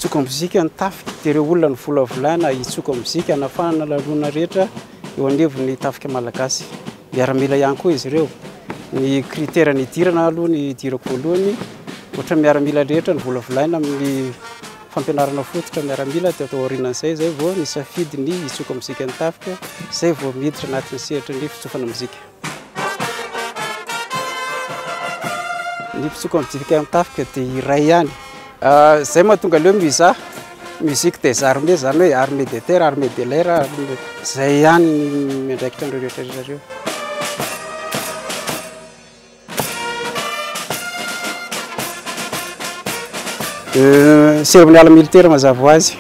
hitsoka mozika ny tafika dia ireo olona ny volavolana hitsoka mozika anafana lalona rehetra eo anivon'ny tafika malagasy. Miaramila ihany koa izy ireo. Ny critère ny idirana aloha ny idirako voalohany ohatra miaramila rehetra ny volavolaina amin'ny fampianarana fototra miaramila dia atao aorianan'izay zay vao ny safidy ny hitsoka mozika ny tafika zay vao miditra anatin'ny sehatra ny fitsofana mozika. Ny fitsoka mozika ny tafika dia iray ihany. Zay mahatonga leo mizaha musique des armées zany hoe armée de terre, armée de l'air, zay ihany miandraikitra an'ireo rehetra ireo. Cérémonial militaire mazava ho azy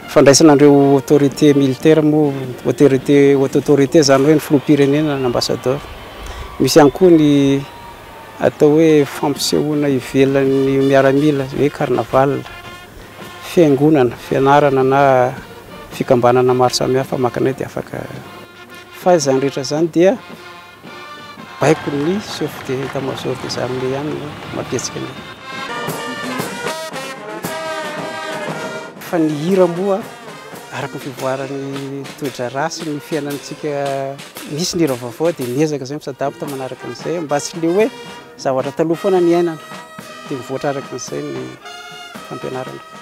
fandraisana an'ireo autorité militaire moa autorité zany hoe ny filoham-pirenena n'ambassadeur. Misy ihany koa ny atao hoe fampisehoana ivelan'ny miaramila hoe carnaval, fiangonana, fianarana na fikambanana maro samihafa mankany dia afaka. Fa izany rehetra zany dia baiko ny chef d'état-major des armées ihany mampietsika an'io. Fa ny hira moa araka ny fivoaran'ny toetra rasy ny fiainantsika misy ny hira vaovao dia miezaka zay misadapta manaraka an'izay mba tsy le hoe zavatra taloha foana ny ainana dia mivoatra araka an'izay ny fampianarana.